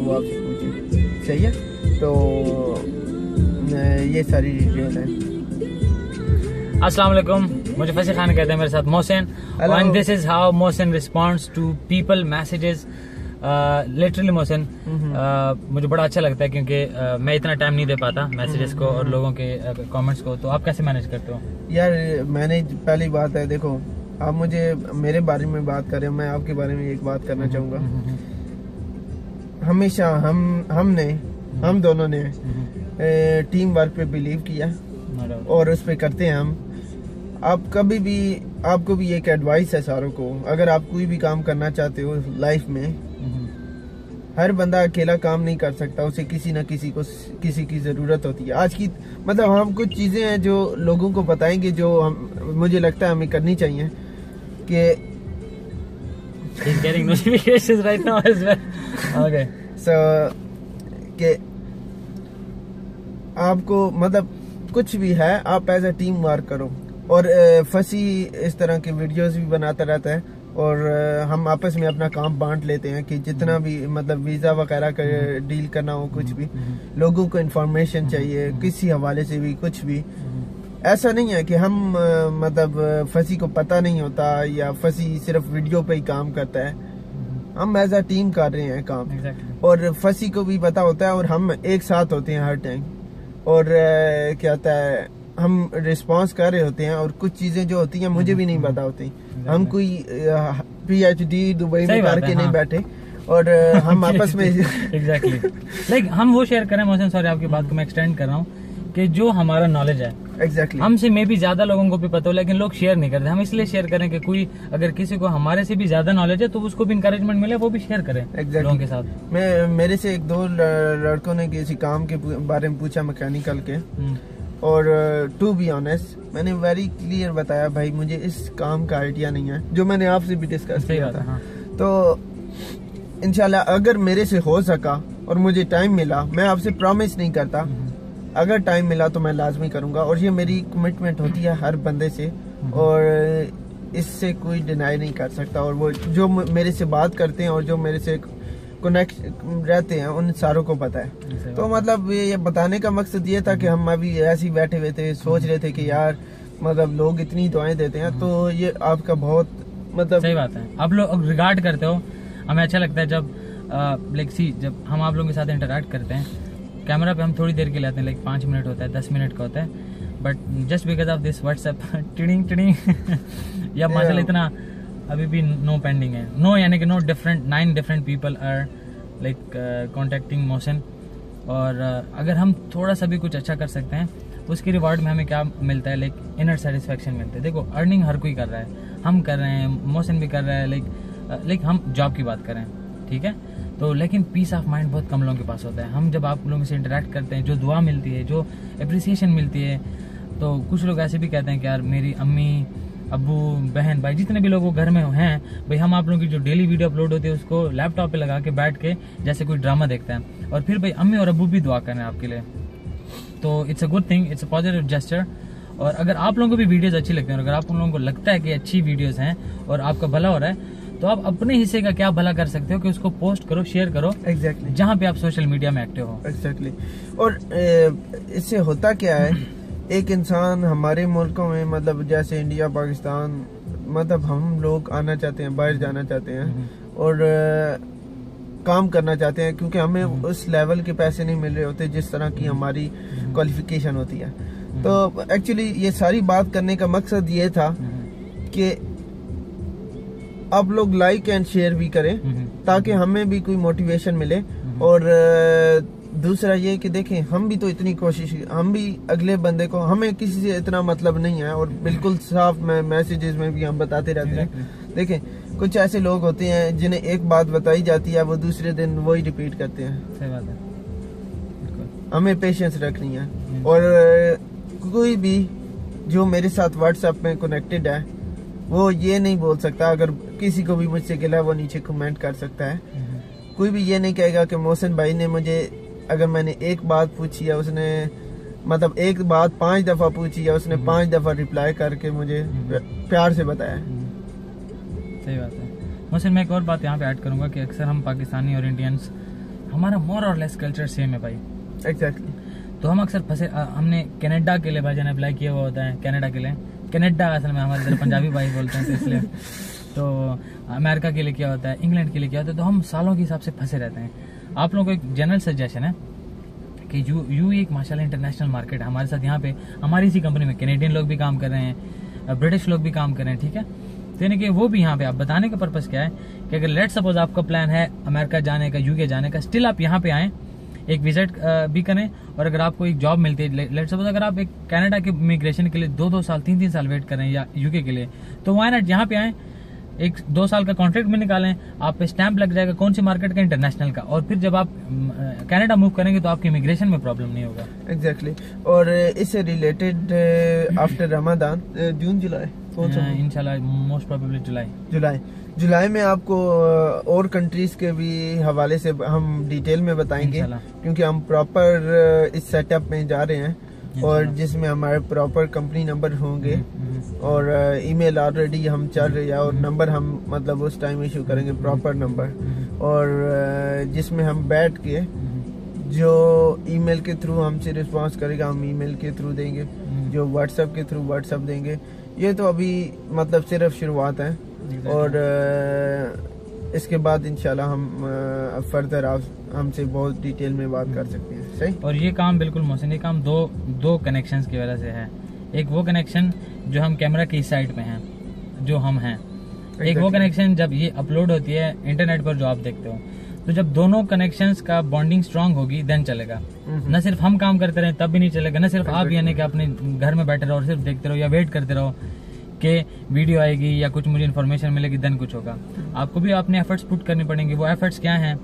वो आपसे पूछे। सही है, तो ये सारी डिटेल है। अस्सलाम वालेकुम, मुझे फसी खान कहते हैं, मेरे साथ Mohsin, and this is how Mohsin responds to people messages. Literally Mohsin, मुझे बड़ा अच्छा लगता है क्योंकि मैं इतना टाइम नहीं दे पाता मैसेजेस को और लोगों के कमेंट्स को। तो आप कैसे मैनेज करते हो? यार मैंने पहली बात है, देखो आप मुझे मेरे बारे में बात कर रहे हो, मैं आपके बारे में एक बात करना चाहूँगा। हमेशा हम दोनों ने टीम वर्क पे बिलीव किया और उस पे करते हैं हम। आप कभी भी, आपको भी एक एडवाइस है सारों को, अगर आप कोई भी काम करना चाहते हो लाइफ में, हर बंदा अकेला काम नहीं कर सकता, उसे किसी न किसी को किसी की जरूरत होती है। आज की मतलब हम कुछ चीजें हैं जो लोगों को बताएंगे, जो मुझे लगता है हमें करनी चाहिए कि He's getting notifications right now as well. Okay. So, कि आपको मतलब कुछ भी है, आप एज अ टीम वर्क करो। और फसी इस तरह के वीडियोस भी बनाता रहता है और हम आपस में अपना काम बांट लेते हैं कि जितना भी मतलब वीजा वगैरह का डील करना हो, कुछ भी लोगों को इन्फॉर्मेशन चाहिए किसी हवाले से भी, कुछ भी ऐसा नहीं है कि हम मतलब फसी को पता नहीं होता या फसी सिर्फ वीडियो पे ही काम करता है। हम एज अ टीम कर रहे हैं काम। और फसी को भी पता होता है और हम एक साथ होते हैं हर टाइम। और क्या होता है, हम रिस्पांस कर रहे होते हैं और कुछ चीजें जो होती हैं मुझे भी नहीं पता होती। हम कोई PhD दुबई में करके नहीं बैठे और हम आपस में एग्जैक्टली लाइक हम वो शेयर करें। मोहसिन सॉरी, आपकी बात को मैं एक्सटेंड कर रहा हूँ कि जो हमारा नॉलेज है एग्जैक्टली हमसे मे भी ज्यादा लोगों को भी पता हो, लेकिन लोग शेयर नहीं करते। हम इसलिए शेयर करें कि कोई अगर किसी को हमारे से भी ज्यादा नॉलेज है तो उसको भी इंकरेजमेंट मिले, वो भी शेयर करे लोगों के साथ। मेरे से एक दो लड़कों ने किसी काम के बारे में पूछा, मैकेनिकल के, और टू बी ऑनेस्ट मैंने वेरी क्लियर बताया, भाई मुझे इस काम का आइडिया नहीं है, जो मैंने आपसे भी डिस्कस किया था। हाँ। तो इंशाल्लाह अगर मेरे से हो सका और मुझे टाइम मिला, मैं आपसे प्रॉमिस नहीं करता, अगर टाइम मिला तो मैं लाजमी करूंगा। और ये मेरी कमिटमेंट होती है हर बंदे से और इससे कोई डिनाई नहीं कर सकता। और वो जो मेरे से बात करते हैं और जो मेरे से कनेक्ट रहते हैं उन सारों को पता है। तो मतलब ये बताने का मकसद ये था कि हम अभी ऐसे ही बैठे हुए थे, सोच रहे थे कि यार मतलब लोग इतनी दुआएं देते हैं, तो ये आपका बहुत मतलब सही बात है। आप लोग रिगार्ड करते हो, हमें अच्छा लगता है जब जब हम आप लोगों के साथ इंटरेक्ट करते हैं। कैमरा पे हम थोड़ी देर के लिए आते हैं, लाइक 5 मिनट होता है, 10 मिनट का होता है, but just because of this WhatsApp tiding या माशाल्लाह इतना अभी भी नो पेंडिंग है, नो यानी कि no different 9 different people are like contacting Mohsin. और अगर हम थोड़ा सा भी कुछ अच्छा कर सकते हैं उसके रिवार्ड में हमें क्या मिलता है, लाइक इनर सेटिस्फेक्शन मिलता है। देखो अर्निंग हर कोई कर रहा है, हम कर रहे हैं, मोहसिन भी कर रहा है, लाइक हम जॉब की बात करें, ठीक है, तो लेकिन पीस ऑफ माइंड बहुत कम लोगों के पास होता है। हम जब आप लोगों से इंटरेक्ट करते हैं, जो दुआ मिलती है, जो अप्रिसिएशन मिलती है, तो कुछ लोग ऐसे भी कहते हैं कि यार मेरी अम्मी, अब्बू, बहन, भाई जितने भी लोग वो घर में हैं, भाई हम आप लोगों की जो डेली वीडियो अपलोड होती है उसको लैपटॉप पे लगा के बैठ के जैसे कोई ड्रामा देखते हैं, और फिर भाई अम्मी और अब्बू भी दुआ करें आपके लिए। तो it's a good thing, it's a positive gesture. और अगर आप लोगों को भी वीडियोज अच्छी लगती हैं और अगर आप उन लोगों को लगता है कि अच्छी वीडियोज हैं और आपका भला हो रहा है, तो आप अपने हिस्से का क्या भला कर सकते हो कि उसको पोस्ट करो, शेयर करो, एग्जैक्टली जहाँ पे आप सोशल मीडिया में एक्टिव हो। एग्जैक्टली और इससे होता क्या है, एक इंसान हमारे मुल्कों में मतलब जैसे इंडिया, पाकिस्तान, मतलब हम लोग आना चाहते हैं, बाहर जाना चाहते हैं और काम करना चाहते हैं, क्योंकि हमें उस लेवल के पैसे नहीं मिल रहे होते जिस तरह की हमारी क्वालिफिकेशन होती है। तो एक्चुअली ये सारी बात करने का मकसद ये था कि आप लोग लाइक एंड शेयर भी करें ताकि हमें भी कोई मोटिवेशन मिले। और दूसरा ये कि देखें, हम भी तो इतनी कोशिश, हम भी अगले बंदे को, हमें किसी से इतना मतलब नहीं है और बिल्कुल साफ मैसेजेस में भी हम बताते रहते हैं। देखें कुछ ऐसे लोग होते हैं जिन्हें एक बात बताई जाती है, वो दूसरे दिन वही रिपीट करते हैं। सही बात है, हमें पेशेंस रखनी है। और कोई भी जो मेरे साथ व्हाट्सएप में कनेक्टेड है वो ये नहीं बोल सकता, अगर किसी को भी मुझसे गिला वो नीचे कमेंट कर सकता है। कोई भी ये नहीं कहेगा कि मोहसिन भाई ने मुझे, अगर मैंने एक बात पूछी है, उसने मतलब एक बात 5 दफा पूछी है, उसने 5 दफा रिप्लाई करके मुझे प्यार से बताया। सही बात है। मोहसिन मैं एक और बात यहाँ पे ऐड करूंगा कि अक्सर हम पाकिस्तानी और इंडियंस हमारा मोर और लेस कल्चर सेम है भाई। एग्जैक्टली। तो हम अक्सर फंसे, हमने कनाडा के लिए भाईजान अप्लाई किया हुआ होता है, कनाडा के लिए, कनाडा असल में हमारे इधर पंजाबी भाई बोलते हैं तो इसलिए, तो अमेरिका के लिए किया होता है, इंग्लैंड के लिए किया होता है, तो हम सालों के हिसाब से फंसे रहते हैं। आप लोगों को एक जनरल सजेशन है कि यू एक माशाल्लाह इंटरनेशनल मार्केट है। हमारे साथ यहाँ पे हमारी इसी कंपनी में कैनेडियन लोग भी काम कर रहे हैं, ब्रिटिश लोग भी काम कर रहे हैं, ठीक है। तो यानी कि वो भी यहाँ पे, आप बताने का पर्पस क्या है कि अगर लेट सपोज आपका प्लान है अमेरिका जाने का, यूके जाने का, स्टिल आप यहाँ पे आए, एक विजिट भी करें, और अगर आपको एक जॉब मिलती है, लेट सपोज अगर आप एक कनाडा के इमिग्रेशन के लिए 2-2 साल 3-3 साल वेट करें या यूके के लिए, तो व्हाई नॉट यहाँ पे आए, 1-2 साल का कॉन्ट्रैक्ट में निकालें, आप पे स्टैंप लग जाएगा कौन सी मार्केट का, इंटरनेशनल का, और फिर जब आप कनाडा मूव करेंगे तो आपकी इमिग्रेशन में प्रॉब्लम नहीं होगा। एग्जैक्टली। और इससे रिलेटेड आफ्टर रमजान, जून जुलाई कौन सा, इंशाल्लाह मोस्ट प्रोबेबली जुलाई में आपको और कंट्रीज के भी हवाले से हम डिटेल में बताएंगे, क्योंकि हम प्रॉपर इस सेटअप में जा रहे हैं, और जिसमें हमारे प्रॉपर कंपनी नंबर होंगे, और ईमेल ऑलरेडी हम चल रही है, और नंबर हम मतलब उस टाइम इशू करेंगे प्रॉपर नंबर, और जिसमें हम बैठ के जो ईमेल के थ्रू हमसे रिस्पांस करेगा हम ईमेल के थ्रू देंगे, जो व्हाट्सएप के थ्रू व्हाट्सएप देंगे। ये तो अभी मतलब सिर्फ शुरुआत है, और इसके बाद इंशाल्लाह हम फर्दर हमसे बहुत डिटेल में बात कर सकते हैं। सही। और ये काम बिल्कुल मोहसिन, ये काम दो कनेक्शंस की वजह से है। एक वो कनेक्शन जो हम कैमरा की साइड में हैं, जो हम हैं, एक वो कनेक्शन जब ये अपलोड होती है इंटरनेट पर जो आप देखते हो, तो जब दोनों कनेक्शंस का बॉन्डिंग स्ट्रांग होगी देन चलेगा। न सिर्फ हम काम करते रहे तब भी नहीं चलेगा, न सिर्फ आप यानी कि अपने घर में बैठे रहो और सिर्फ देखते रहो या वेट करते रहो कि वीडियो आएगी या कुछ मुझे इन्फॉर्मेशन मिलेगी देन कुछ होगा। आपको भी अपने एफर्ट्स पुट करने पड़ेंगे। वो एफर्ट्स क्या हैं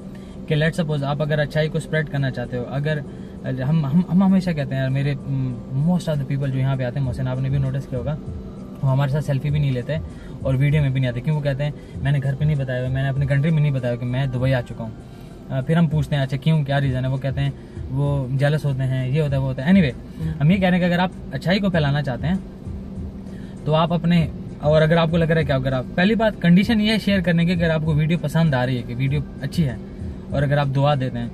कि लेट सपोज आप अगर अच्छाई को स्प्रेड करना चाहते हो, अगर हम हमेशा कहते हैं यार, मेरे मोस्ट ऑफ द पीपल जो यहाँ पे आते हैं, मोहसिन आपने भी नोटिस किया होगा, वो हमारे साथ सेल्फी भी नहीं लेते और वीडियो में भी नहीं आते। क्यों? वो कहते हैं मैंने घर पे नहीं बताया, मैंने अपनी कंट्री में नहीं बताया कि मैं दुबई आ चुका हूँ। फिर हम पूछते हैं अच्छा क्यों, क्या रीज़न है? वो कहते हैं वो जेलस होते हैं, ये होता है वो होता है। एनीवे, हम ये कह रहे हैं कि अगर आप अच्छाई को फैलाना चाहते हैं तो आप अपने, और अगर आपको लग रहा है कि अगर आप, पहली बात कंडीशन ये है शेयर करने की, अगर आपको वीडियो पसंद आ रही है कि वीडियो अच्छी है और अगर आप दुआ देते हैं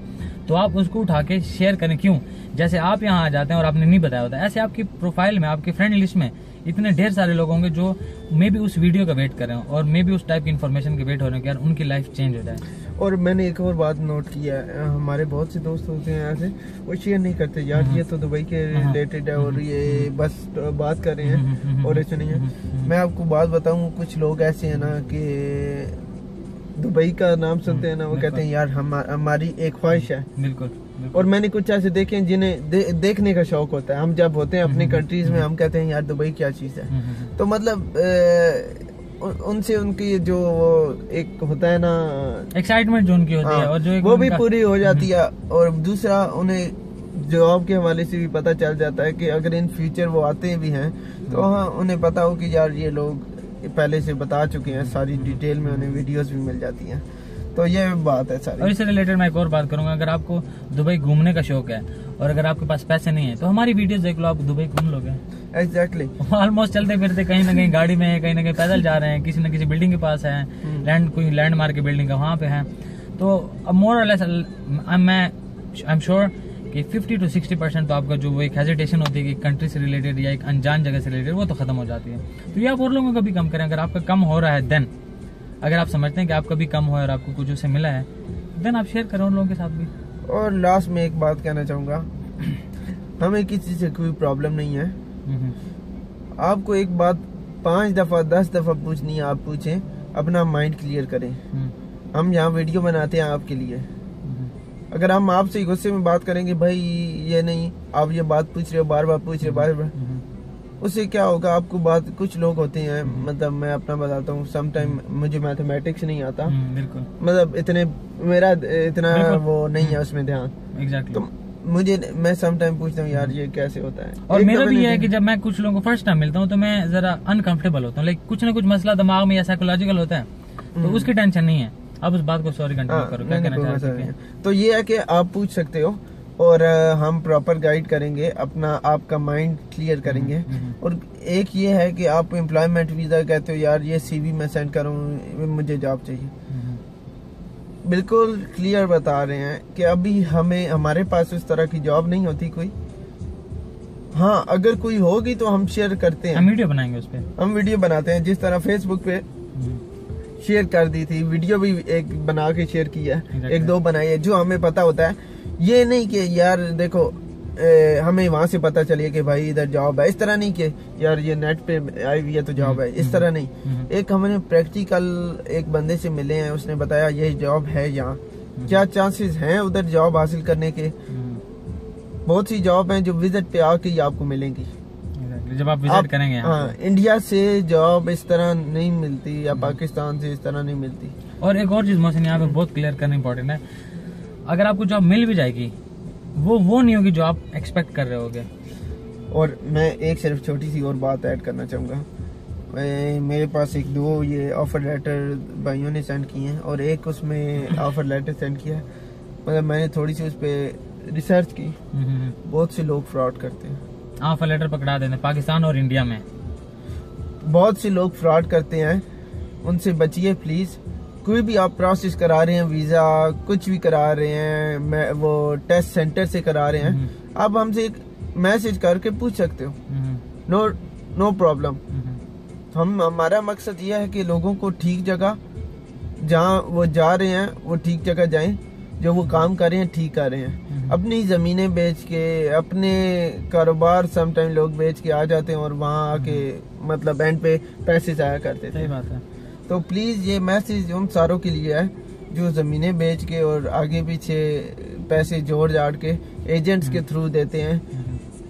तो आप उसको उठा के शेयर करें। क्यों? जैसे आप यहाँ आ जाते हैं और आपने नहीं बताया होता, ऐसे आपकी प्रोफाइल में, आपकी फ्रेंड लिस्ट में इतने ढेर सारे लोग होंगे जो मे भी उस वीडियो का वेट कर रहे हो और मे भी उस टाइप की इन्फॉर्मेशन के वेट हो रहे हैं कि यार उनकी लाइफ चेंज हो जाए। और मैंने एक और बात नोट किया है, हमारे बहुत से दोस्त होते हैं ऐसे, वो शेयर नहीं करते यार ये तो दुबई के रिलेटेड है और ये बस बात कर रहे हैं और ऐसे नहीं है। मैं आपको बात बताऊं, कुछ लोग ऐसे हैं ना कि दुबई का नाम सुनते हैं ना, वो कहते हैं यार हमारी एक ख्वाहिश है। बिल्कुल। और मैंने कुछ ऐसे देखे हैं जिन्हें देखने का शौक होता है। हम जब होते हैं अपनी कंट्रीज में, हम कहते हैं यार दुबई क्या चीज है। तो मतलब उनसे उनकी जो एक होता है ना एक्साइटमेंट जो उनकी होती है, और जो वो भी पूरी हो जाती है। और दूसरा, उन्हें जॉब के हवाले से भी पता चल जाता है कि अगर इन फ्यूचर वो आते भी हैं तो हाँ उन्हें पता हो कि यार ये लोग पहले से बता चुके हैं, सारी डिटेल में उन्हें वीडियोस भी मिल जाती हैं। तो ये बात है सारी। और इससे रिलेटेड मैं एक और बात करूंगा, अगर आपको दुबई घूमने का शौक है और अगर आपके पास पैसे नहीं है तो हमारी वीडियोस देख लो, आप दुबई घूम लोगे। एग्जैक्टली। ऑलमोस्ट चलते फिरते कहीं ना कहीं गाड़ी में, कहीं ना कहीं पैदल जा रहे हैं, किसी न किसी बिल्डिंग के पास है, कोई लैंडमार्क की बिल्डिंग का वहां पे है। तो अब मोर और लेस आई एम श्योर कि 50 to 60% तो आपका जो वो एक हेजिटेशन होती है कि कंट्री से रिलेटेड या एक अनजान जगह से रिलेटेड, वो तो खत्म हो जाती है। तो ये आप और लोगों का भी कम करें। अगर आपका कम हो रहा है देन, अगर आप समझते हैं कि आपका भी कम हुआ है और आपको कुछ उससे मिला है, देन आप शेयर करो उन लोगों के साथ भी। और लास्ट में एक बात कहना चाहूंगा, हमें किसी से कोई प्रॉब्लम नहीं है। आपको एक बात 5 दफा 10 दफा पूछनी है, आप पूछें, अपना माइंड क्लियर करें। हम यहाँ वीडियो बनाते हैं आपके लिए। अगर हम आपसे गुस्से में बात करेंगे, भाई ये नहीं, आप ये बात पूछ रहे हो, बार बार पूछ रहे हो, बार बार, उससे क्या होगा? आपको बात, कुछ लोग होते हैं, मतलब मैं अपना बताता हूँ, सम टाइम मुझे मैथमेटिक्स नहीं आता, बिल्कुल, मतलब मेरा इतना वो नहीं है उसमें ध्यान। एग्जैक्टली। तो मैं सम टाइम पूछता हूँ यार ये कैसे होता है। और मेरा भी है कि जब मैं कुछ लोगों को फर्स्ट टाइम मिलता हूँ तो मैं जरा अनकंफर्टेबल होता हूँ, लेकिन कुछ ना कुछ मसला दिमाग में या साइकोलॉजिकल होता है, तो उसकी टेंशन नहीं है। अब उस बात को सॉरी कंटिन्यू करो, क्या कहना चाह रहे हैं? तो ये है कि आप पूछ सकते हो और हम प्रॉपर गाइड करेंगे, अपना आपका माइंड क्लियर करेंगे। और एक ये है कि आप एम्प्लॉयमेंट वीजा कहते हो, यार ये सीवी मैं सेंड करूँ, मुझे जॉब चाहिए, बिल्कुल क्लियर बता रहे हैं कि अभी हमारे पास उस तरह की जॉब नहीं होती कोई। हाँ, अगर कोई होगी तो हम शेयर करते हैं, हम वीडियो बनाएंगे उस पे, हम वीडियो बनाते हैं। जिस तरह फेसबुक पे शेयर कर दी थी, वीडियो भी एक बना के शेयर किया है, एक दो बनाई है, जो हमें पता होता है। ये नहीं कि यार देखो हमें वहां से पता चलिए कि भाई इधर जॉब है, इस तरह नहीं कि यार ये नेट पे आई हुई है तो जॉब है, इस तरह नहीं। एक हमने प्रैक्टिकल एक बंदे से मिले हैं, उसने बताया ये जॉब है, यहाँ क्या चांसेस हैं उधर जॉब हासिल करने के। बहुत सी जॉब हैं जो विजिट पे आके ही आपको मिलेंगी, जब आप विजिट करेंगे। हाँ, इंडिया से जॉब इस तरह नहीं मिलती या पाकिस्तान से इस तरह नहीं मिलती। और एक और चीज मोहसिन यहाँ पे बहुत क्लियर करना इंपॉर्टेंट है, अगर आपको जॉब मिल भी जाएगी वो नहीं होगी जो आप एक्सपेक्ट कर रहे होगे। और मैं एक सिर्फ छोटी सी और बात ऐड करना चाहूँगा, मेरे पास एक दो ये ऑफर लेटर भाइयों ने सेंड किए हैं और एक उसमें ऑफर लेटर सेंड किया है। मतलब मैंने थोड़ी सी उस पर रिसर्च की, बहुत से लोग फ्रॉड करते हैं, ऑफर लेटर पकड़ा देते हैं पाकिस्तान और इंडिया में। बहुत से लोग फ्रॉड करते हैं, उनसे बचिए प्लीज। कोई भी आप प्रोसेस करा रहे हैं, वीजा कुछ भी करा रहे हैं, वो टेस्ट सेंटर से करा रहे हैं, आप हमसे एक मैसेज करके पूछ सकते हो, नो प्रॉब्लम। हमारा मकसद यह है कि लोगों को ठीक जगह, जहाँ वो जा रहे हैं वो ठीक जगह जाएं, जो वो काम कर रहे हैं ठीक कर रहे हैं। अपनी जमीनें बेच के, अपने कारोबार समटाइम लोग बेच के आ जाते हैं और वहाँ आके मतलब एंड पे पैसे जाया करते थे। सही बात है। तो प्लीज ये मैसेज उन सारों के लिए है जो जमीनें बेच के और आगे पीछे पैसे जोड़ जाड़ के एजेंट्स के थ्रू देते हैं।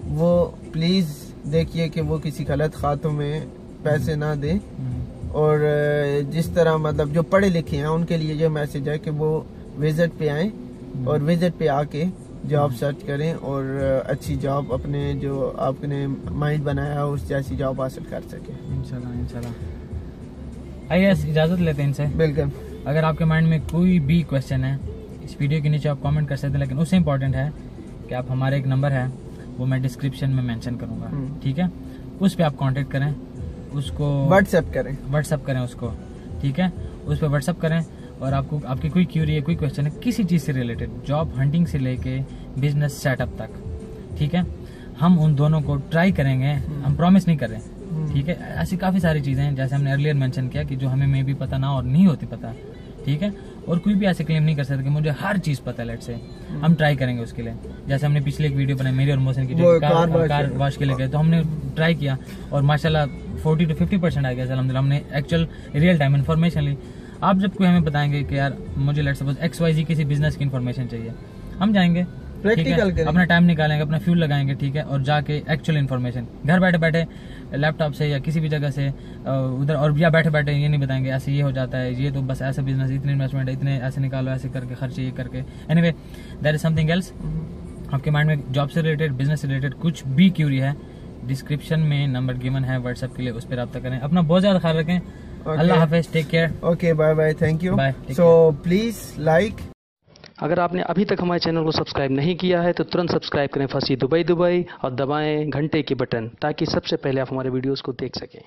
वो प्लीज देखिए कि वो किसी गलत खातों में पैसे ना दें। और जिस तरह मतलब जो पढ़े लिखे हैं उनके लिए ये मैसेज है कि वो विजिट पे आए और विजिट पे आके जॉब सर्च करें और अच्छी जॉब अपने जो आपने माइंड बनाया उस जैसी जॉब हासिल कर सके। इंशाल्लाह। आइए इजाजत लेते हैं इनसे। बिल्कुल। अगर आपके माइंड में कोई भी क्वेश्चन है इस वीडियो के नीचे आप कमेंट कर सकते हैं, लेकिन उससे इम्पोर्टेंट है कि आप हमारे एक नंबर है वो मैं डिस्क्रिप्शन में मेंशन करूंगा, ठीक है, उस पर आप कांटेक्ट करें, उसको व्हाट्सएप करें उसको, ठीक है, उस पर व्हाट्सएप करें और आपको आपकी कोई क्यूरी है, कोई क्वेश्चन है किसी चीज से रिलेटेड, जॉब हंटिंग से लेके बिजनेस सेटअप तक, ठीक है, हम उन दोनों को ट्राई करेंगे, हम प्रॉमिस नहीं कर रहे, ठीक है। ऐसी काफी सारी चीजें हैं जैसे हमने अर्लियर मेंशन किया कि जो हमें मे भी पता ना और नहीं होती पता, ठीक है, और कोई भी ऐसे क्लेम नहीं कर सकता कि मुझे हर चीज पता है। लेट से हम ट्राई करेंगे उसके लिए, जैसे हमने पिछले एक वीडियो बनाई मेरी और मोहसिन की जो कार वॉश के लिए गए, तो हमने ट्राई किया और माशाल्लाह 40 to 50% आ गया अल्हम्दुलिल्लाह। हमने एक्चुअल रियल टाइम इन्फॉर्मेशन ली। आप जब कोई हमें बताएंगे कि यार मुझे लेट सपोज XYZ किसी बिजनेस की इन्फॉर्मेशन चाहिए, हम जाएंगे प्रैक्टिकल अपना टाइम निकालेंगे, अपना फ्यूल लगाएंगे, ठीक है, और जाके एक्चुअल इन्फॉर्मेशन घर बैठे बैठे लैपटॉप से या किसी भी जगह से उधर, और या बैठे बैठे ये नहीं बताएंगे ऐसे ये हो जाता है, ये तो बस ऐसा बिजनेस, इतनी इन्वेस्टमेंट है, इतने ऐसे निकालो, ऐसे करके खर्चे ये करके। Anyway that is something else. आपके माइंड में जॉब से रिलेटेड, बिजनेस से रिलेटेड कुछ भी क्यूरी है, डिस्क्रिप्शन में नंबर गिवन है व्हाट्सएप के लिए, उस पर रब्ता करें। अपना बहुत ज्यादा ख्याल रखें। अल्लाह हाफिज, take care. Okay, bye bye, thank you. So please like. अगर आपने अभी तक हमारे चैनल को सब्सक्राइब नहीं किया है तो तुरंत सब्सक्राइब करें फंसी दुबई और दबाएं घंटे के बटन, ताकि सबसे पहले आप हमारे वीडियोस को देख सकें।